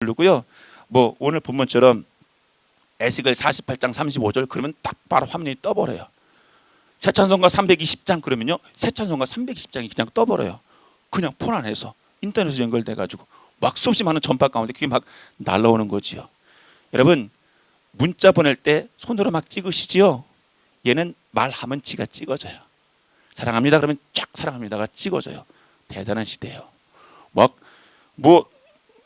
누르고요. 뭐 오늘 본문처럼 에스겔 48장 35절 그러면 딱 바로 화면이 떠버려요. 새 찬송가 320장 그러면요, 새 찬송가 320장이 그냥 떠버려요. 그냥 폰 안에서 인터넷에 연결돼 가지고 막 수없이 많은 전파 가운데 그게 막 날라오는 거지요. 여러분, 문자 보낼 때 손으로 막 찍으시지요. 얘는 말하면 지가 찍어져요. 사랑합니다 그러면 쫙 사랑합니다가 찍어져요. 대단한 시대예요. 막 뭐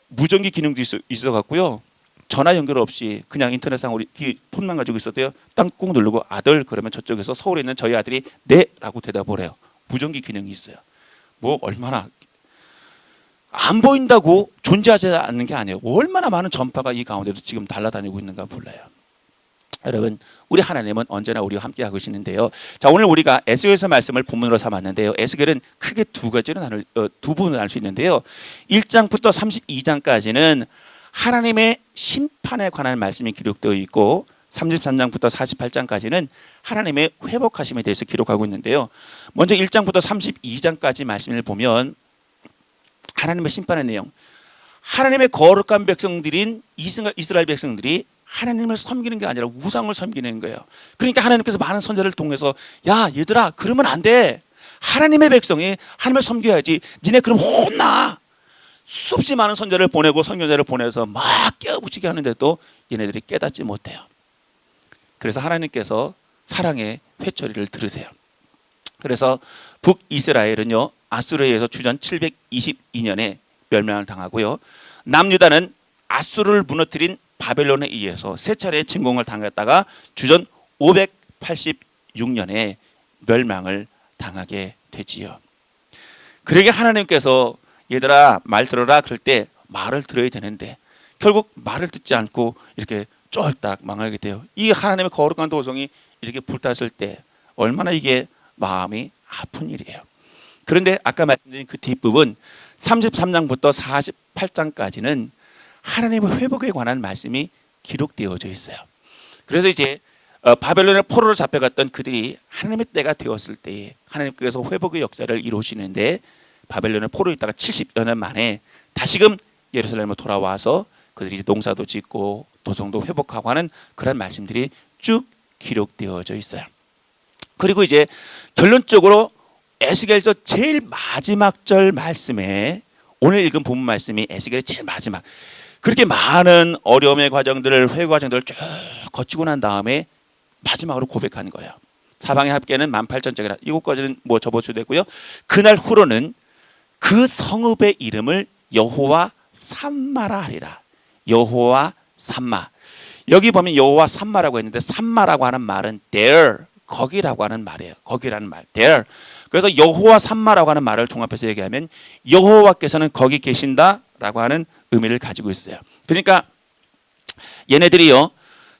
무전기 기능도 있어 갖고요. 전화 연결 없이 그냥 인터넷상 우리 폰만 가지고 있어도요. 땅 꾹 누르고 아들 그러면 저쪽에서 서울에 있는 저희 아들이 네라고 대답을 해요. 무전기 기능이 있어요. 뭐 얼마나 안 보인다고 존재하지 않는 게 아니에요. 얼마나 많은 전파가 이 가운데도 지금 날아다니고 있는가 몰라요. 여러분, 우리 하나님은 언제나 우리와 함께 하고 계시는데요. 자, 오늘 우리가 에스겔서 말씀을 본문으로 삼았는데요. 에스겔은 크게 두 부분을 나눌 수 있는데요. 1장부터 32장까지는 하나님의 심판에 관한 말씀이 기록되어 있고 33장부터 48장까지는 하나님의 회복하심에 대해서 기록하고 있는데요. 먼저 1장부터 32장까지 말씀을 보면 하나님의 심판의 내용, 하나님의 거룩한 백성들인 이스라엘 백성들이 하나님을 섬기는 게 아니라 우상을 섬기는 거예요. 그러니까 하나님께서 많은 선지자를 통해서 야 얘들아 그러면 안 돼. 하나님의 백성이 하나님을 섬겨야지. 니네 그럼 혼나. 수없이 많은 선지자를 보내고 선교자를 보내서 막 깨어붙이게 하는데도 얘네들이 깨닫지 못해요. 그래서 하나님께서 사랑의 회초리를 들으세요. 그래서 북이스라엘은요 아수르에 의해서 주전 722년에 멸망을 당하고요. 남유다는 아수르를 무너뜨린 바벨론에 의해서 세 차례 침공을 당했다가 주전 586년에 멸망을 당하게 되지요. 그러게 하나님께서 얘들아 말 들어라 그럴 때 말을 들어야 되는데 결국 말을 듣지 않고 이렇게 쫄딱 망하게 돼요. 이 하나님의 거룩한 도성이 이렇게 불탔을 때 얼마나 이게 마음이 아픈 일이에요. 그런데 아까 말씀드린 그 뒷부분 33장부터 48장까지는 하나님의 회복에 관한 말씀이 기록되어져 있어요. 그래서 이제 바벨론의 포로로 잡혀갔던 그들이 하나님의 때가 되었을 때에 하나님께서 회복의 역사를 이루시는데 바벨론의 포로에 있다가 70여 년 만에 다시금 예루살렘으로 돌아와서 그들이 농사도 짓고 도성도 회복하고 하는 그런 말씀들이 쭉 기록되어져 있어요. 그리고 이제 결론적으로 에스겔서 제일 마지막 절 말씀에 오늘 읽은 본문 말씀이 에스겔의 제일 마지막 그렇게 많은 어려움의 과정들을 회개 과정들을 쭉 거치고 난 다음에 마지막으로 고백한 거예요. 사방의 합계는 18,000짝이라 이것까지는 뭐 접어쳐도 되고요. 그날 후로는 그 성읍의 이름을 여호와 삼마라 하리라. 여호와 삼마. 여기 보면 여호와 삼마라고 했는데 삼마라고 하는 말은 there, 거기라고 하는 말이에요. 거기라는 말, there. 그래서 여호와 삼마라고 하는 말을 종합해서 얘기하면 여호와께서는 거기 계신다라고 하는 의미를 가지고 있어요. 그러니까 얘네들이요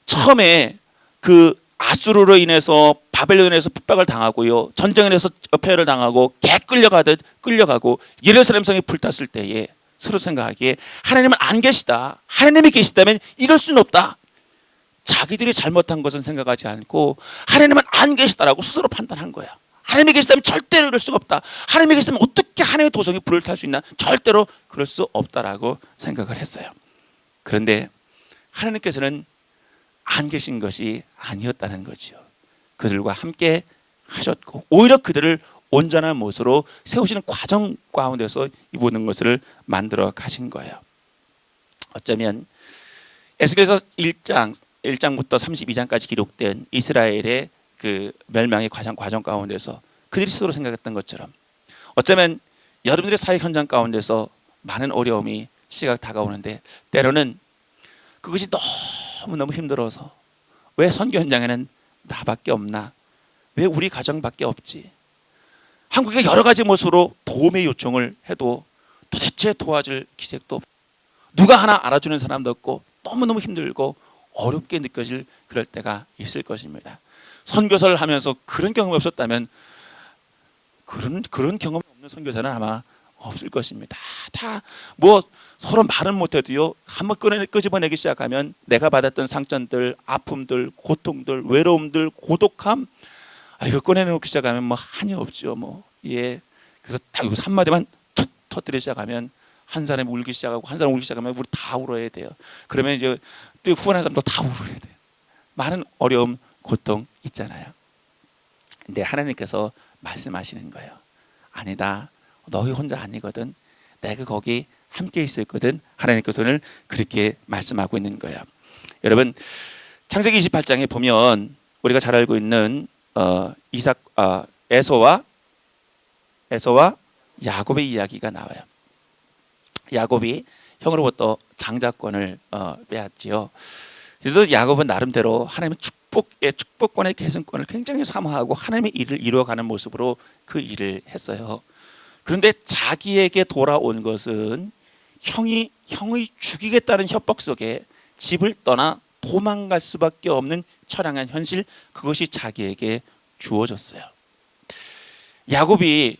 처음에 그 아수르로 인해서 바벨론에서 핍박을 당하고요 전쟁을 해서 폐허를 당하고 개 끌려가고 예루살렘 성이 불탔을 때에 서로 생각하기에 하나님은 안 계시다. 하나님이 계시다면 이럴 수는 없다. 자기들이 잘못한 것은 생각하지 않고 하나님은 안 계시다라고 스스로 판단한 거야. 하나님이 계시다면 절대로 이럴 수가 없다. 하나님이 계시다면 어떻게 하나님의 도성이 불을 탈 수 있나? 절대로 그럴 수 없다라고 생각을 했어요. 그런데 하나님께서는 안 계신 것이 아니었다는 거죠. 그들과 함께 하셨고 오히려 그들을 온전한 모습으로 세우시는 과정 가운데서 이 모든 것을 만들어 가신 거예요. 어쩌면 에스겔서 1장부터 32장까지 기록된 이스라엘의 그 멸망의 과정 가운데서 그들이 스스로 생각했던 것처럼 어쩌면 여러분들의 사회 현장 가운데서 많은 어려움이 시각 다가오는데 때로는 그것이 너무너무 힘들어서 왜 선교 현장에는 나밖에 없나? 왜 우리 가정밖에 없지? 한국에 여러 가지 모습으로 도움의 요청을 해도 도대체 도와줄 기색도 없고 누가 하나 알아주는 사람도 없고 너무너무 힘들고 어렵게 느껴질 그럴 때가 있을 것입니다. 선교사를 하면서 그런 경험이 없었다면 그런 경험이 없는 선교사는 아마 없을 것입니다. 다 뭐 서로 말은 못해도요 한번 끄집어내기 시작하면 내가 받았던 상처들, 아픔들, 고통들, 외로움들, 고독함 이거 꺼내놓기 시작하면 뭐 한이 없죠. 뭐 예. 그래서 딱 여기서 한마디만 툭 터뜨리기 시작하면 한 사람이 울기 시작하고 한 사람 울기 시작하면 우리 다 울어야 돼요. 그러면 이제 또 후원하는 사람도 다 울어야 돼요. 많은 어려움, 고통 있잖아요. 근데 하나님께서 말씀하시는 거예요. 아니다. 너희 혼자 아니거든. 내가 거기 함께 있었거든. 하나님께서는 그렇게 말씀하고 있는 거예요. 여러분, 창세기 28장에 보면 우리가 잘 알고 있는 에서와 야곱의 이야기가 나와요. 야곱이 형으로부터 장자권을 빼앗지요. 그래도 야곱은 나름대로 하나님의 축복권의 계승권을 굉장히 사모하고 하나님의 일을 이루어가는 모습으로 그 일을 했어요. 그런데 자기에게 돌아온 것은 형이 죽이겠다는 협박 속에 집을 떠나 도망갈 수밖에 없는 처량한 현실, 그것이 자기에게 주어졌어요. 야곱이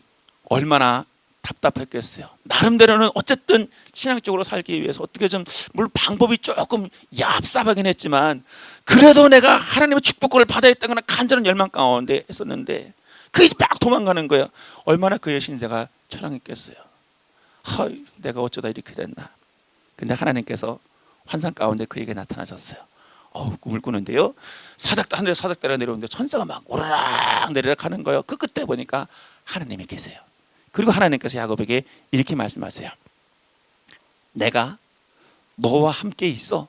얼마나 답답했겠어요. 나름대로는 어쨌든 신앙적으로 살기 위해서 어떻게 좀 물론 방법이 조금 얍삽하긴 했지만 그래도 내가 하나님의 축복권을 받아야 했다거나 간절한 열망 가운데 했었는데 그게 막 도망가는 거예요. 얼마나 그의 신세가 처량했겠어요. 내가 어쩌다 이렇게 됐나. 근데 하나님께서 환상 가운데 그에게 나타나셨어요. 꿈을 꾸는데요, 사닥 한 대 사닥다리가 내려오는데 천사가 막 오르락 내리락 하는 거예요. 그 끝에 보니까 하나님이 계세요. 그리고 하나님께서 야곱에게 이렇게 말씀하세요. 내가 너와 함께 있어.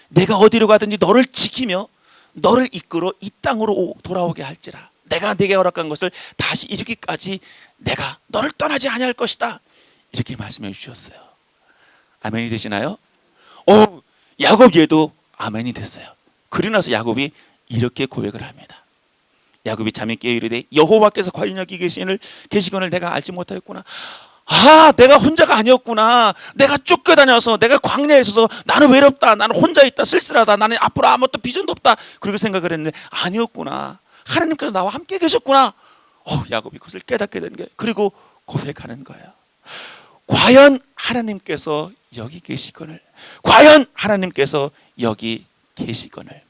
내가 어디로 가든지 너를 지키며 너를 이끌어 이 땅으로 돌아오게 할지라. 내가 네게 허락한 것을 다시 이루기까지 내가 너를 떠나지 아니할 것이다. 이렇게 말씀해 주셨어요. 아멘이 되시나요? 야곱 얘도 아멘이 됐어요. 그러고 나서 야곱이 이렇게 고백을 합니다. 야곱이 잠이 깨어 이르되 여호와께서 과연 여기 계시거늘 내가 알지 못하였구나. 내가 혼자가 아니었구나. 내가 쫓겨다녀서 내가 광야에 있어서 나는 외롭다, 나는 혼자 있다, 쓸쓸하다, 나는 앞으로 아무것도 비전도 없다, 그렇게 생각을 했는데 아니었구나. 하나님께서 나와 함께 계셨구나. 야곱이 그것을 깨닫게 된 거예요. 그리고 고백하는 거예요. 과연 하나님께서 여기 계시거늘, 과연 하나님께서 여기 계시거늘.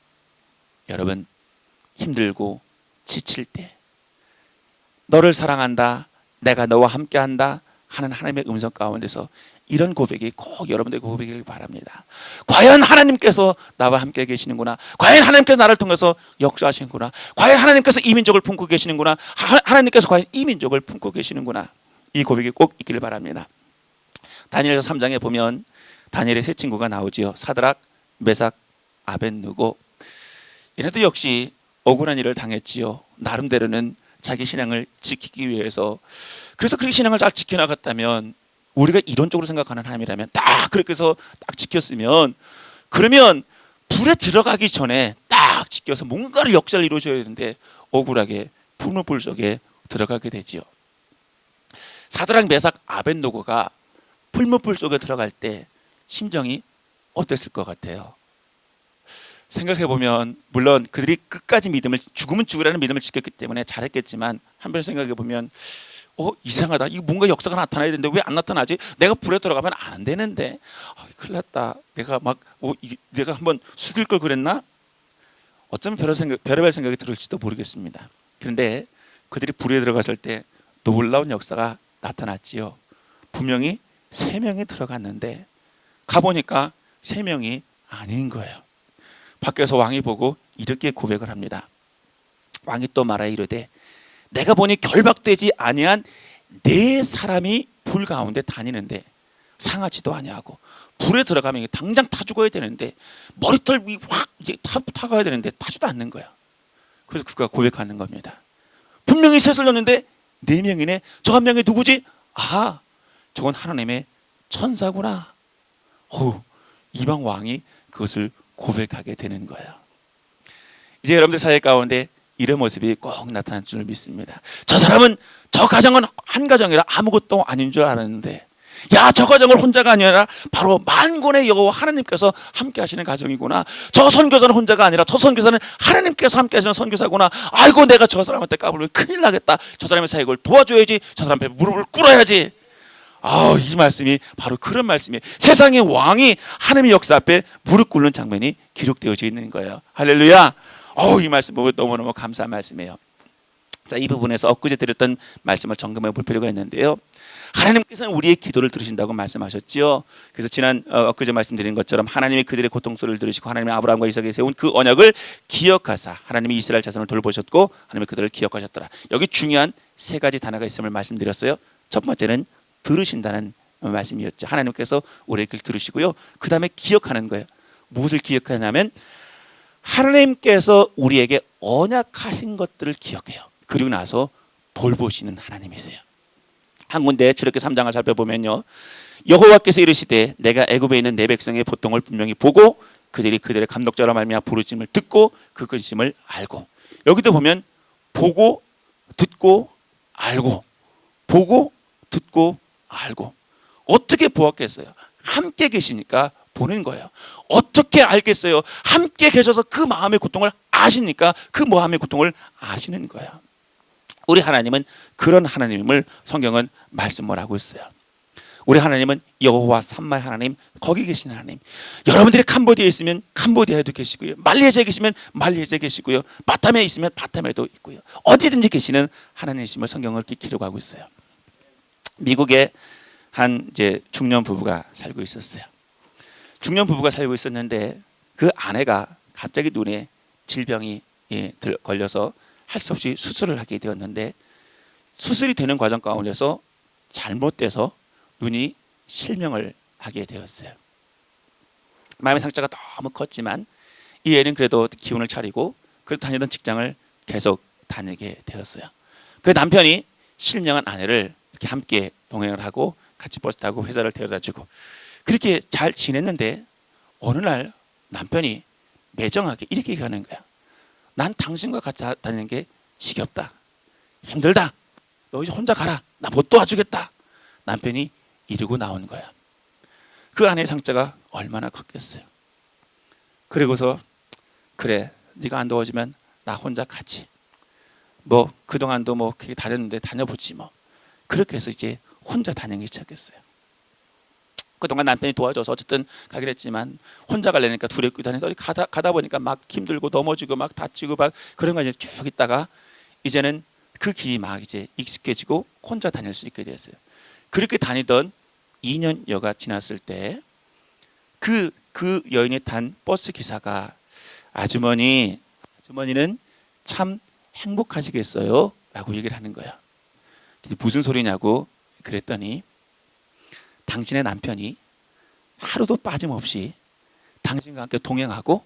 여러분, 힘들고 지칠 때 너를 사랑한다, 내가 너와 함께한다 하는 하나님의 음성 가운데서 이런 고백이 꼭 여러분들의 고백이길 바랍니다. 과연 하나님께서 나와 함께 계시는구나. 과연 하나님께서 나를 통해서 역사하시는구나. 과연 하나님께서 이 민족을 품고 계시는구나. 하나님께서 과연 이 민족을 품고 계시는구나. 이 고백이 꼭 있기를 바랍니다. 다니엘서 3장에 보면 다니엘의 세 친구가 나오지요. 사드락, 메삭, 아벳느고. 얘네도 역시 억울한 일을 당했지요. 나름대로는 자기 신앙을 지키기 위해서. 그래서 그렇게 신앙을 잘 지켜나갔다면, 우리가 이론적으로 생각하는 하나님이라면 딱 그렇게 해서 딱 지켰으면, 그러면 불에 들어가기 전에 딱 지켜서 뭔가를 역사를 이루어줘야 되는데 억울하게 풀무불 속에 들어가게 되지요. 사드락, 메삭, 아벳느고가 풀무불 속에 들어갈 때 심정이 어땠을 것 같아요? 생각해보면 물론 그들이 끝까지 죽으면 죽으라는 믿음을 지켰기 때문에 잘했겠지만, 한편 생각해보면 이상하다, 이거 뭔가 역사가 나타나야 되는데 왜 안 나타나지? 내가 불에 들어가면 안 되는데 큰일 났다, 내가 내가 한번 숙일 걸 그랬나? 어쩌면 별의별 생각이 들을지도 모르겠습니다. 그런데 그들이 불에 들어갔을 때 놀라운 역사가 나타났지요. 분명히 3명이 들어갔는데 가보니까 3명이 아닌 거예요. 밖에서 왕이 보고 이렇게 고백을 합니다. 왕이 또 말하여 이르되 내가 보니 결박되지 아니한 4사람이 불 가운데 다니는데 상하지도 아니하고, 불에 들어가면 당장 타 죽어야 되는데 머리털 확 이제 타가야 되는데 타지도 않는 거야. 그래서 그가 고백하는 겁니다. 분명히 셋을 넣는데 4명이네. 저 한 명이 누구지? 저건 하나님의 천사구나. 이방 왕이 그것을 고백하게 되는 거예요. 이제 여러분들 사회 가운데 이런 모습이 꼭 나타날 줄 믿습니다. 저 사람은, 저 가정은 한 가정이라 아무것도 아닌 줄 알았는데, 저 가정은 혼자가 아니라 바로 만군의 여호와 하나님께서 함께 하시는 가정이구나. 저 선교사는 혼자가 아니라 저 선교사는 하나님께서 함께 하시는 선교사구나. 아이고, 내가 저 사람한테 까불면 큰일 나겠다. 저 사람의 사역을 도와줘야지. 저 사람 앞에 무릎을 꿇어야지. 이 말씀이 바로 그런 말씀이에요. 세상의 왕이 하나님의 역사 앞에 무릎 꿇는 장면이 기록되어져 있는 거예요. 할렐루야. 이 말씀 보고 너무너무 감사한 말씀이에요. 자, 이 부분에서 엊그제 드렸던 말씀을 점검해 볼 필요가 있는데요. 하나님께서는 우리의 기도를 들으신다고 말씀하셨지요. 그래서 지난 엊그제 말씀드린 것처럼 하나님이 그들의 고통 소리를 들으시고 하나님이 아브라함과 이삭에 세운 그 언약을 기억하사 하나님이 이스라엘 자손을 돌보셨고 하나님이 그들을 기억하셨더라. 여기 중요한 세 가지 단어가 있음을 말씀드렸어요. 첫 번째는 들으신다는 말씀이었죠. 하나님께서 우리의 길 들으시고요. 그 다음에 기억하는 거예요. 무엇을 기억하냐면 하나님께서 우리에게 언약하신 것들을 기억해요. 그리고 나서 돌보시는 하나님이세요. 한 군데 출애굽기 3장을 살펴보면요, 여호와께서 이르시되 내가 애굽에 있는 내 백성의 보통을 분명히 보고 그들이 그들의 감독자로 말미암아 부르심을 듣고 그 근심을 알고, 여기도 보면 보고 듣고 알고, 보고 듣고 알고. 어떻게 보았겠어요? 함께 계시니까 보는 거예요. 어떻게 알겠어요? 함께 계셔서 그 마음의 고통을 아시니까 그 마음의 고통을 아시는 거예요. 우리 하나님은 그런 하나님임을 성경은 말씀을 하고 있어요. 우리 하나님은 여호와 삼마의 하나님, 거기 계신 하나님. 여러분들이 캄보디아에 있으면 캄보디아에도 계시고요, 말레이시아에 계시면 말레이시아에 계시고요, 바탐에 있으면 바탐에도 있고요, 어디든지 계시는 하나님이심을 성경을 이렇게 기록하고 있어요. 미국에 한 이제 중년 부부가 살고 있었어요. 중년 부부가 살고 있었는데 그 아내가 갑자기 눈에 질병이 걸려서 할 수 없이 수술을 하게 되었는데, 수술이 되는 과정 가운데서 잘못돼서 눈이 실명을 하게 되었어요. 마음의 상처가 너무 컸지만 이 애는 그래도 기운을 차리고 그래도 다니던 직장을 계속 다니게 되었어요. 그 남편이 실명한 아내를 이렇게 함께 동행을 하고 같이 버스 타고 회사를 데려다주고 그렇게 잘 지냈는데, 어느 날 남편이 매정하게 이렇게 얘기하는 거야. 난 당신과 같이 다니는 게 지겹다, 힘들다, 너 이제 혼자 가라, 나 못 도와주겠다. 남편이 이러고 나온 거야. 그 아내의 상처가 얼마나 컸겠어요. 그리고서 그래, 네가 안 도와주면 나 혼자 가지, 뭐 그동안도 뭐 그렇게 다녔는데 다녀보지 뭐. 그렇게 해서 이제 혼자 다니기 시작했어요. 그동안 남편이 도와줘서 어쨌든 가긴 했지만 혼자 가려니까 두렵고 다니더니 가다 보니까 막 힘들고 넘어지고 막 다치고 막 그런 거 이제 쭉 있다가 이제는 그 길이 막 이제 익숙해지고 혼자 다닐 수 있게 되었어요. 그렇게 다니던 2년여가 지났을 때 그 여인이 탄 버스 기사가 아주머니는 참 행복하시겠어요? 라고 얘기를 하는 거야. 무슨 소리냐고 그랬더니 당신의 남편이 하루도 빠짐없이 당신과 함께 동행하고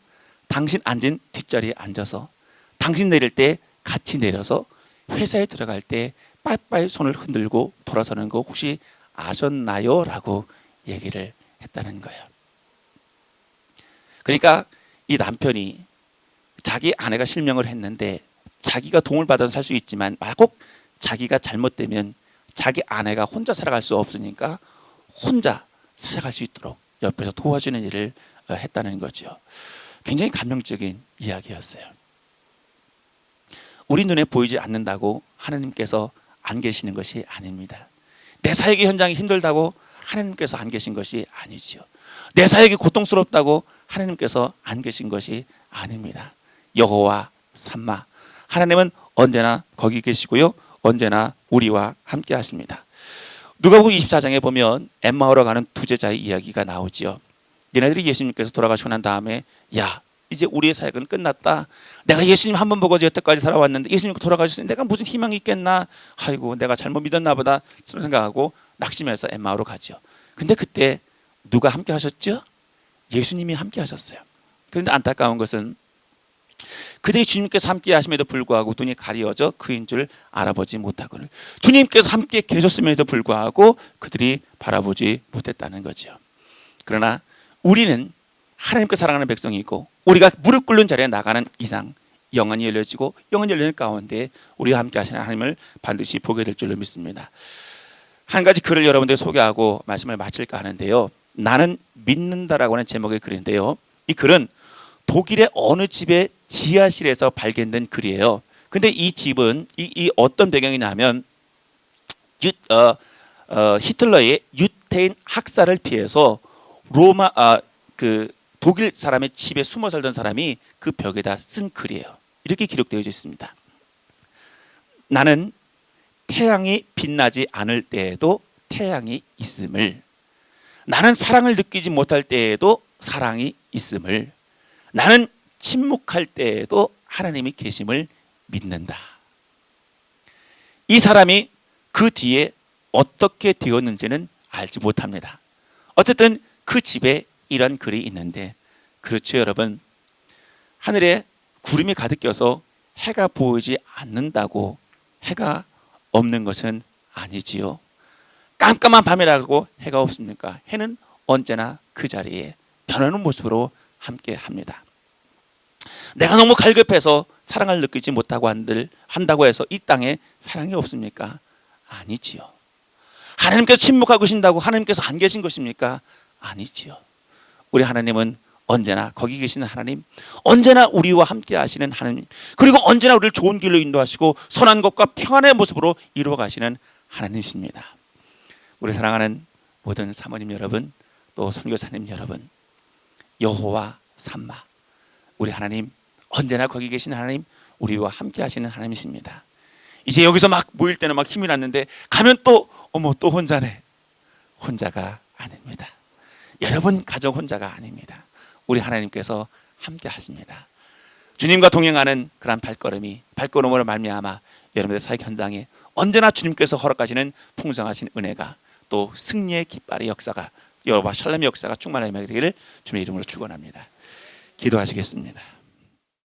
당신 앉은 뒷자리에 앉아서 당신 내릴 때 같이 내려서 회사에 들어갈 때 빠이빠이 손을 흔들고 돌아서는 거 혹시 아셨나요? 라고 얘기를 했다는 거예요. 그러니까 이 남편이 자기 아내가 실명을 했는데 자기가 도움을 받아서 살 수 있지만 꼭 자기가 잘못되면 자기 아내가 혼자 살아갈 수 없으니까 혼자 살아갈 수 있도록 옆에서 도와주는 일을 했다는 거죠. 굉장히 감명적인 이야기였어요. 우리 눈에 보이지 않는다고 하나님께서 안 계시는 것이 아닙니다. 내 사역의 현장이 힘들다고 하나님께서 안 계신 것이 아니지요. 내 사역이 고통스럽다고 하나님께서 안 계신 것이 아닙니다. 여호와 삼마, 하나님은 언제나 거기 계시고요, 언제나 우리와 함께 하십니다. 누가복음 24장에 보면 엠마오로 가는 두 제자의 이야기가 나오지요. 얘네들이 예수님께서 돌아가시고 난 다음에 야, 이제 우리의 사역은 끝났다. 내가 예수님 한 번 보고 여태까지 살아왔는데 예수님 돌아가셨으니 내가 무슨 희망이 있겠나. 아이고, 내가 잘못 믿었나 보다 생각하고 낙심해서 엠마오로 가죠. 근데 그때 누가 함께 하셨죠? 예수님이 함께 하셨어요. 그런데 안타까운 것은 그들이 주님께서 함께 하심에도 불구하고 눈이 가려져 그인 줄 알아보지 못하거늘, 주님께서 함께 계셨음에도 불구하고 그들이 바라보지 못했다는 거죠. 그러나 우리는 하나님께 사랑하는 백성이고 우리가 무릎 꿇는 자리에 나가는 이상 영안이 열려지고 영안이 열리는 가운데 우리와 함께 하시는 하나님을 반드시 보게 될 줄로 믿습니다. 한 가지 글을 여러분들에게 소개하고 말씀을 마칠까 하는데요, 나는 믿는다라고 하는 제목의 글인데요, 이 글은 독일의 어느 집의 지하실에서 발견된 글이에요. 근데 이 집은 이 어떤 배경이냐면 히틀러의 유태인 학살을 피해서 그 독일 사람의 집에 숨어 살던 사람이 그 벽에다 쓴 글이에요. 이렇게 기록되어 있습니다. 나는 태양이 빛나지 않을 때에도 태양이 있음을, 나는 사랑을 느끼지 못할 때에도 사랑이 있음을, 나는 침묵할 때에도 하나님이 계심을 믿는다. 이 사람이 그 뒤에 어떻게 되었는지는 알지 못합니다. 어쨌든 그 집에 이런 글이 있는데, 그렇죠 여러분, 하늘에 구름이 가득 껴서 해가 보이지 않는다고 해가 없는 것은 아니지요. 깜깜한 밤이라고 해가 없습니까? 해는 언제나 그 자리에 변하는 모습으로 함께 합니다. 내가 너무 갈급해서 사랑을 느끼지 못하고 한다고 해서 이 땅에 사랑이 없습니까? 아니지요. 하나님께서 침묵하고 계신다고 하나님께서 안 계신 것입니까? 아니지요. 우리 하나님은 언제나 거기 계시는 하나님, 언제나 우리와 함께 하시는 하나님, 그리고 언제나 우리를 좋은 길로 인도하시고 선한 것과 평안의 모습으로 이루어 가시는 하나님이십니다. 우리 사랑하는 모든 사모님 여러분, 또 선교사님 여러분, 여호와 삼마, 우리 하나님 언제나 거기 계신 하나님, 우리와 함께 하시는 하나님이십니다. 이제 여기서 막 모일 때는 막 힘이 났는데 가면 또 또 혼자네. 혼자가 아닙니다. 여러분 가정 혼자가 아닙니다. 우리 하나님께서 함께 하십니다. 주님과 동행하는 그런 발걸음으로 말미암아 여러분의 사역 현장에 언제나 주님께서 허락하시는 풍성하신 은혜가, 또 승리의 깃발의 역사가, 여호와 샬롬의 역사가 충만하게 되기를 주님의 이름으로 축원합니다. 기도하시겠습니다.